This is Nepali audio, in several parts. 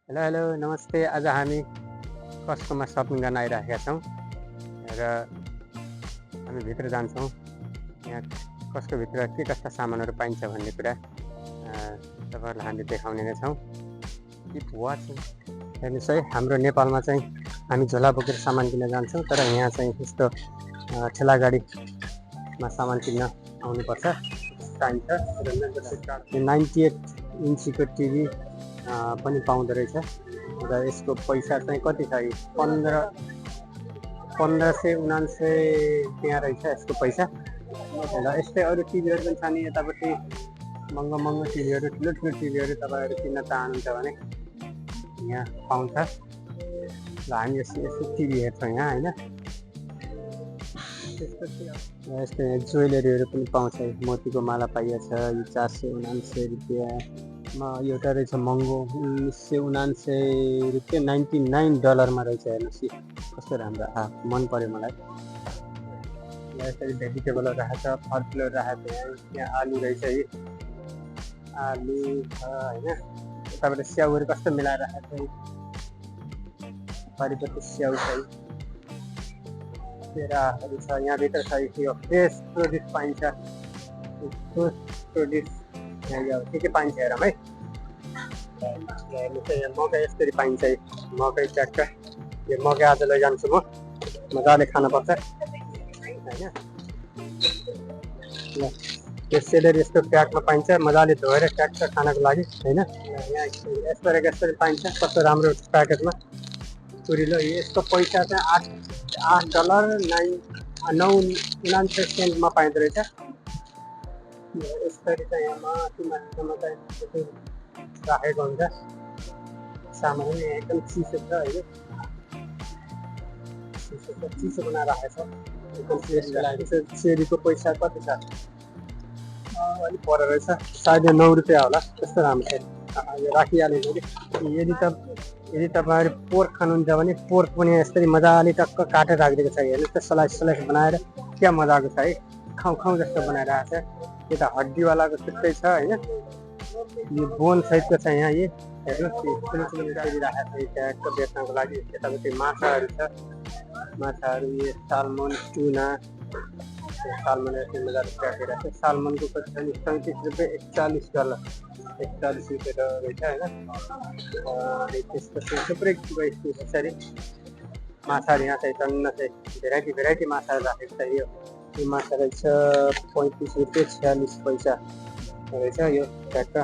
हेलो हेलो नमस्ते। आज हामी कस्कोमा सपिङ गर्न आइराखेका छौँ र हामी भित्र जान्छौँ। यहाँ कस्को भित्र के कस्ता सामानहरू पाइन्छ भन्ने कुरा तपाईँहरूलाई हामीले देखाउने नै छौँ। Keep watching. हेर्नुहोस् है, हाम्रो नेपालमा चाहिँ हामी झोला बोकेर सामान किन्न जान्छौँ, तर यहाँ चाहिँ यस्तो ठेला गाडीमा सामान किन्न आउनुपर्छ चाहिन्छ। र 98 इन्चीको टिभी पनि पाउँदो रहेछ र यसको पैसा चाहिँ कति छ? 1599 त्यहाँ रहेछ यसको पैसा। र यस्तै अरू टिभीहरू पनि छन् यतापट्टि, महँगो महँगो टिभीहरू, ठुलो ठुलो टिभीहरू तपाईँहरू किन्न चाहनुहुन्छ भने यहाँ पाउँछ। र हामी यस्तो टिभी हेर्छौँ यहाँ, होइन? यस्तो ज्वेलरीहरू पनि पाउँछ। मोतीको माला पाइएछ, यो 499 रुपियाँमा। एउटा रहेछ महँगो, 1999 रुपियाँ, $99 रहेछ। हेर्नुहोस् कि कस्तो राम्रो, मन पर्यो मलाई। यसरी भेजिटेबलहरू राखेको छ, फलफुलहरू राखेको छ। यहाँ आलु रहेछ, है आलु छ, होइन? यताबाट स्याउहरू कस्तो मिलाएर राखेको छ, पारिपट्टि स्याउ छ, केराहरू छ। यहाँभित्र छ यो फ्रेस प्रोड्युस पाइन्छ। फ्रेस प्रोड्युस यहाँ के पाइन्छ हेरौँ है। हेर्नुहोस् यहाँ मकै यसरी पाइन्छ, मकै ट्याक्क। यो मकै आज लैजान्छु म, मजाले खानुपर्छ, होइन? ल यो सेलरी यस्तो प्याकमा पाइन्छ, मजाले धोएर ट्याक्क खानको लागि, होइन? यहाँ यसरी पाइन्छ, कस्तो राम्रो प्याकेटमा कुरिलो। यसको पैसा चाहिँ $8.99 पाइँदो रहेछ। यसरी चाहिँ यहाँ माथिसम्म चाहिँ राखेको हुन्छ सामान। एकदम चिसो छ, होइन? चिसो बनाएर राखेको छ। सेरीको पैसा कति छ? अलिक पर रहेछ, सायद 9 रुपियाँ होला। त्यस्तो राम्रो छ, यो राखिहालेको कि। यदि तपाईँहरू पोर्क खानुहुन्छ भने पोर्क पनि यसरी मजाले टक्क काटेर राखिदिएको छ। हेर्नुहोस् त, स्लाइस बनाएर क्या मजाको छ है, खाउँ जस्तो बनाइरहेको छ। यो त हड्डीवालाको छुट्टै छ, होइन? यो बोन सहितको छ यहाँ। यो हेर्नुहोस्, ठुलो राखेको छ ट्यागको बेच्नको लागि। यतापट्टि माछाहरू छ, माछाहरू यो सालमन, टुना। सालमन यसरी मजाले काटिरहेको छ। सालमनको कति छ? 37 रुपियाँ, $41 रहेछ, होइन? त्यसपछि थुप्रै यसरी माछाहरू यहाँ चाहिँ टन्न चाहिँ भेराइटी माछाहरू राखेको छ। यो माछा रहेछ 35 रुपियाँ 46 पैसा रहेछ यो ट्याक्क।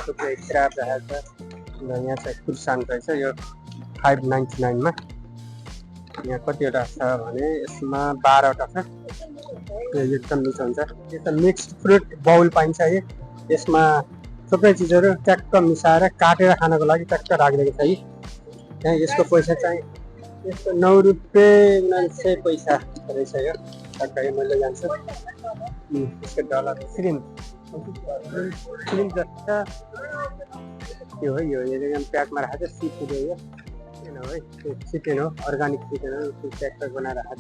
थुप्रै क्र्याब राखेको छ। र यहाँ चाहिँ खुर्सानी रहेछ, यो 599 यहाँ कतिवटा छ भने यसमा 12वटा छ। यो एकदम मिठो हुन्छ। यो त मिक्स्ड फ्रुट बाउल पाइन्छ। यसमा थुप्रै चिजहरू ट्याक्क मिसाएर काटेर खानको लागि ट्याक्क राखिदिएको छ। यहाँ यसको पैसा चाहिँ यसको 9 रुपियाँ 99 पैसा रहेछ। यो ट्याक्क मैले जान्छु। यसको डलर श्रिम जस्तो यो है। यो एकदम प्याकमा राखेको छ। सिफुड हो यो, है चिकन हो, अर्ग्यानिक चिकन हो। त्यो प्याक बनाएर राखेको छ।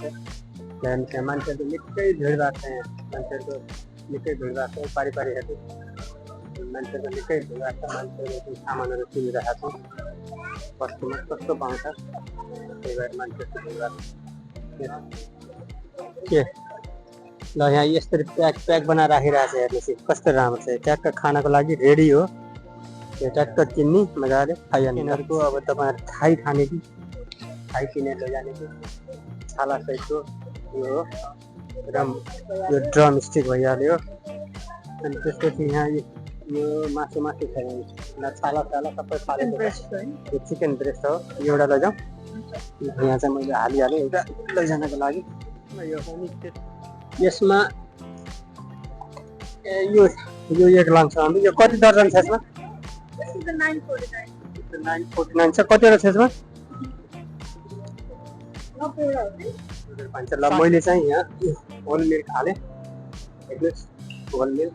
त्यहाँ मान्छेहरूको निकै भिड भएको छ। यहाँ मान्छेहरूको निकै भिड भएको छ। पारिपारिहरू मान्छेहरूको निकै भिड भएको छ। मान्छेहरू सामानहरू किनिरहेको छ। कस्तोमा कस्तो पाउँछ, त्यही भएर मान्छेहरूको भिड भएको के। ल यहाँ यसरी प्याक बनाएर राखिरहेको छ। हेर्नुहोस् कस्तो राम्रो छ। ट्याक्क खानको लागि रेडी हो। यो ट्याक्क किन्ने, मजाले खाइहाल्ने। यिनीहरूको अब तपाईँहरू थाई खाने कि थाई किनेर लैजाने कि छालासहितको यो हो। र यो ड्रम स्टिक भइहाल्यो। अनि त्यसपछि यहाँ यो मासु छ। छाला सबै फालेको यो चिकन ब्रेस्ट हो। यो एउटा लैजाउँ। यहाँ चाहिँ मैले हालिहालेँ एउटा लैजानको लागि। यसमा यो एक लान्छ हामी। यो कति दर्जन छ यसमा? 949 छ। कतिवटा छ यसमा? ल मैले चाहिँ यहाँ होल मिल्क हालेँ। हेर्नुहोस् होल मिल्क।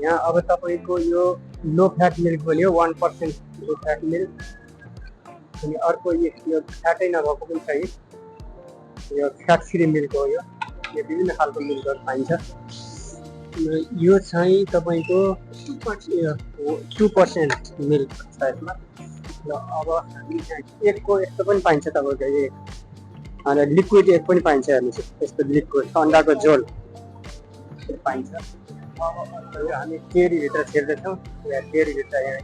यहाँ अब तपाईँको यो लो फ्याट मिल्क बोल्यो, 1% लो फ्याट मिल्क। अनि अर्को यो फ्याटै नभएको पनि छ। यो फ्याट फ्री मिल्क हो। यो विभिन्न खालको मिल्कहरू पाइन्छ। यो चाहिँ तपाईँको 2% मिल्क छ यसमा र अब हामी एकको यस्तो पनि पाइन्छ तपाईँको एक अनि लिक्विड एक पनि पाइन्छ हेर्नुहोस् यस्तो लिक्विड अन्डाको झोल पाइन्छ अब हामी डेरीभित्र छिर्दैछौँ यहाँ डेरीभित्र यहाँ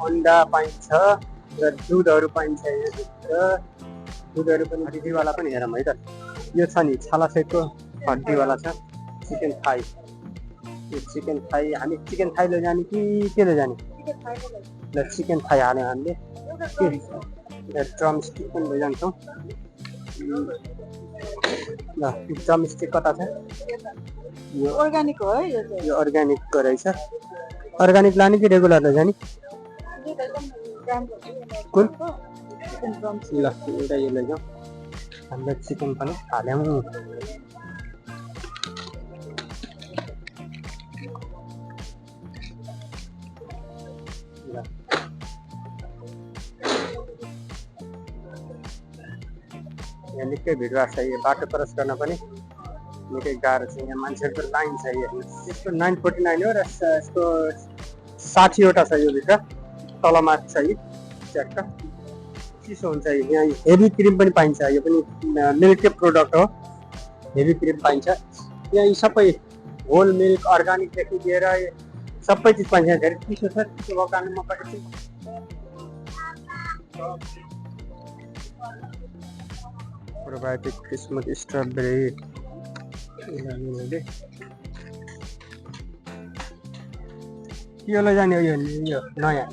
अन्डा पाइन्छ र दुधहरू पाइन्छ यहाँभित्र दुधहरू पनि हड्डीवाला पनि हेरौँ है त यो छ नि छालासहितको हड्डीवाला छ चिकन थाई यो चिकन थाई हामी चिकन थाई लैजाने कि के लैजाने ल चिकन थाई हाल्यौँ हामीले ड्रम स्टिक पनि लैजान्छौँ ल ड्रम स्टिक कता छ यो अर्ग्यानिक हो है यो अर्ग्यानिकको रहेछ अर्ग्यानिक लाने कि रेगुलर लैजाने कुन ल एउटा यो लैजाउँ हामीले चिकन पनि हाल्यौँ यहाँ निकै भिडभाड छ यो बाटो क्रस गर्न पनि निकै गाह्रो छ यहाँ मान्छेहरूको लाइन छ हेर्नुहोस् यसको 949 हो र यसको 60वटा छ यो भित्र तलमाथि छ यी च्याक्क चिसो हुन्छ यहाँ हेभी क्रिम पनि पाइन्छ यो पनि मिल्ककै प्रोडक्ट हो हेभी क्रिम पाइन्छ यहाँ यी सबै होल मिल्क अर्ग्यानिकदेखि लिएर सबै चिज पाइन्छ धेरै चिसो छ चिसो भएको कारणले म कति प्रोबायोटिक किस्मत स्ट्रबेरी यो लैजाने हो यो नयाँ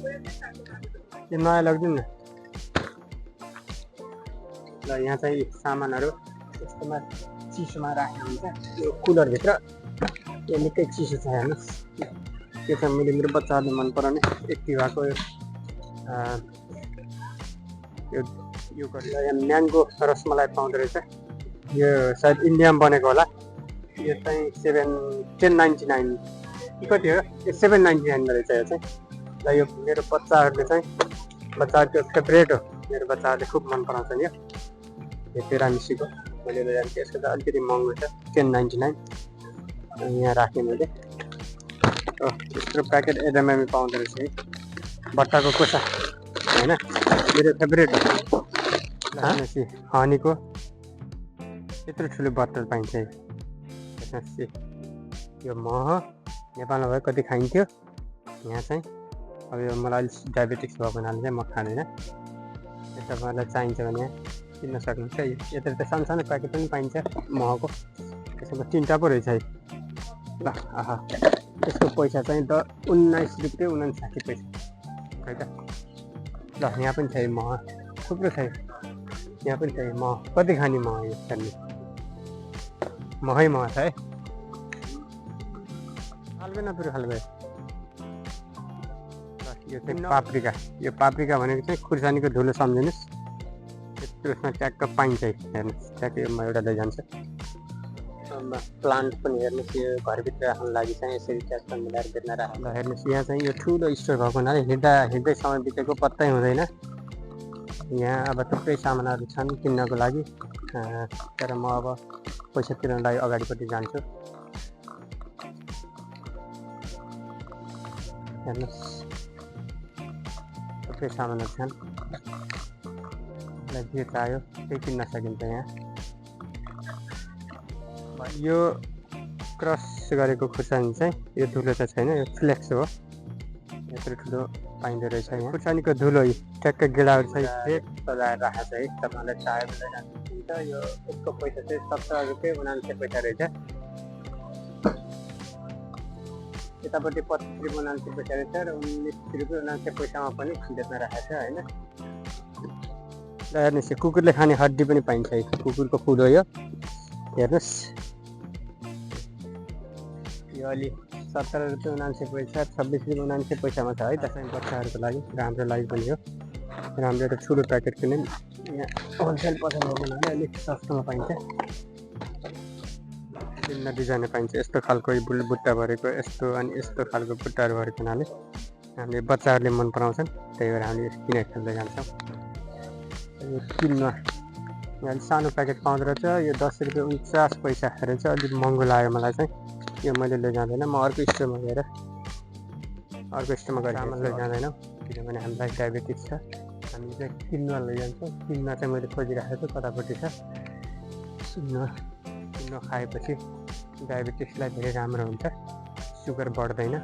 यो नयाँ लगिदिनु न ल यहाँ चाहिँ सामानहरू यस्तोमा चिसोमा राखेको हुन्छ यो कुलरभित्र यो निकै चिसो छ हेर्नुहोस् त्यो चाहिँ मैले मेरो बच्चाहरूले मन पराउने एक्टिभाको यो गरेर यहाँ म्याङ्गो रसमलाई पाउँदो रहेछ यो सायद इन्डियामा बनेको होला यो चाहिँ 1099 कति हो यो 799 रहेछ यो चाहिँ ल यो मेरो बच्चाहरूको फेभरेट हो मेरो बच्चाहरूले खुब मन पराउँछन् यो तेरामिसीको मैले लैजान्छु यसको त अलिकति महँगो छ 1099 यहाँ राखेँ मैले यस्तो प्याकेट एडएमएममा पाउँदो रहेछ है बट्टाको कोसा होइन मेरो फेभरेट हो भनेपछि हनीको यत्रो ठुलो बट्टर पाइन्छ है यो मह नेपालमा भए कति खाइन्थ्यो यहाँ चाहिँ अब यो मलाई अलिक डायबेटिक्स भएको हुनाले चाहिँ म खाँदैन यो तपाईँलाई चाहिन्छ भने किन्न सक्नुहुन्छ यता त सानो सानो प्याकेट पनि पाइन्छ महको त्यसमा 3टा पो रहेछ है ल आहा यसको पैसा चाहिँ त 19 रुपियाँ 59 पैसा है त ल यहाँ पनि छ मह थुप्रो छ यहाँ पनि छ मह कति खाने मह यो खाने महै मह छ है हाल्दैन पुरो खालको यो चाहिँ पाप्रिका भनेको चाहिँ खुर्सानीको धुलो सम्झिनुहोस् त्यसमा ट्याक्क पाइन्छ हेर्नुहोस् ट्याक्क यो म एउटा लैजान्छ प्लान्ट पनि हेर्नुहोस् यो घरभित्र राख्नु लागि चाहिँ यसरी ट्याक्क मिलाएर बेच्न राख्नु हेर्नुहोस् यहाँ चाहिँ यो ठुलो स्टोर भएको हुनाले हिँड्दै समय बितेको पत्तै हुँदैन यहाँ अब थुप्रै सामानहरू छन् किन्नको लागि तर म अब पैसा तिर्नलाई अगाडिपट्टि जान्छु हेर्नुहोस् थुप्रै सामानहरू छन् जे चाहियो त्यही किन्न सकिन्छ यहाँ यो क्रस गरेको खुर्सानी चाहिँ यो धुलो चाहिँ छैन यो फ्लेक्स हो यत्रो ठुलो पाइँदो रहेछ यहाँ खुर्सानीको धुलो ट्याक्क गिडाहरू चाहिँ रेट सजाएर राखेको छ है तपाईँलाई चाहियो भने जान्छ यो यसको पैसा चाहिँ 17 रुपियाँ 59 पैसा रहेछ यतापट्टि 25 रुपियाँ 59 पैसा रहेछ र 19 रुपियाँ 59 पैसामा पनि बेच्न राखेको छ होइन हेर्नुहोस् यो कुकुरले खाने हड्डी पनि पाइन्छ है कुकुरको फुड हो यो हेर्नुहोस् यो अलि 17 रुपियाँ 59 पैसा 26 रुपियाँ 59 पैसामा छ है त्यसमा बच्चाहरूको लागि राम्रो लागि पनि हो राम्रो एउटा ठुलो प्याकेट किने यहाँ होलसेल पसल भएको हुनाले अलिक सस्तोमा पाइन्छ विभिन्न डिजाइनमा पाइन्छ यस्तो खालको बुट्टा भरेको यस्तो अनि यस्तो खालको बुट्टाहरू भरेको हुनाले हामीले बच्चाहरूले मन पराउँछन् त्यही भएर हामीले किनेर खेल्दै जान्छौँ यो किन्नु यहाँ सानो प्याकेट पाउँदो रहेछ यो 10 रुपियाँ 49 पैसा रहेछ अलिक महँगो लाग्यो मलाई चाहिँ यो मैले लैजाँदैन, म अर्को स्टोरमा गएर अर्को स्टोरमा गएर सामान लैजाँदैनौँ किनभने हामीलाई डायबिटिज छ। हामी चाहिँ किन्वा लैजान्छौँ। किन्वा चाहिँ मैले खोजिराखेको छु कतापट्टि छ। किन्वा खाएपछि डायबिटिसलाई धेरै राम्रो हुन्छ, सुगर बढ्दैन।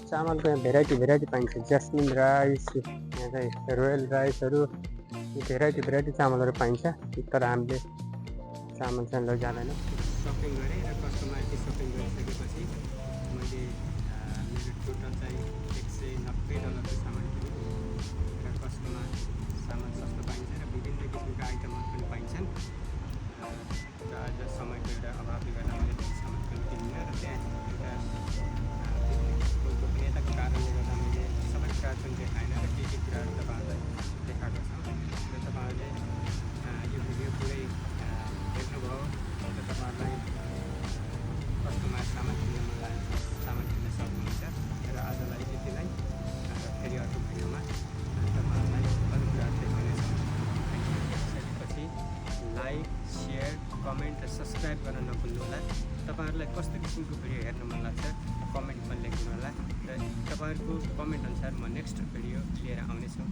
चामलको यहाँ भेराइटी पाइन्छ, ज्यास्मिन राइस, यहाँ चाहिँ रोयल राइसहरू, भेराइटी चामलहरू पाइन्छ। तर हामीले चामल चाहिँ लैजाँदैनौँ। सपिङ गरेँ र कस्टमरले सपिङ गरिसकेपछि मैले मेरो टोटल चाहिँ $190 सामान किनेँ र कस्टमर सामान सस्तो पाइन्छ र विभिन्न किसिमका आइटमहरू पनि पाइन्छन्। र आज समयको एउटा अभावले गर्दा मैले त्यो सामान पनि किनिनँ र त्यहाँ एउटा गोपनीयताको कारणले गर्दा मैले सबै कुराहरू पनि देखाएन र के कुराहरू तपाईँहरूलाई देखाएको छ। र तपाईँहरूले यो भिडियो पुरै हेर्नुभयो र तपाईँहरूलाई कस्टमर सामान किन्न मन लागेको सामान किन्न सक्नुहुन्छ। र आजलाई यति नै, फेरि अर्को भिडियोमा तपाईँहरूलाई अरू कुराहरू देखाउनेछौँ। त्यसपछि लाइक, सेयर, कमेन्ट र सब्सक्राइब गर्न नभुल्नुहोला। तपाईँहरूलाई कस्तो किसिमको भिडियो हेर्न मन लाग्छ कमेन्टमा लेख्नु होला र तपाईँहरूको कमेन्ट अनुसार म नेक्स्ट भिडियो लिएर आउनेछु।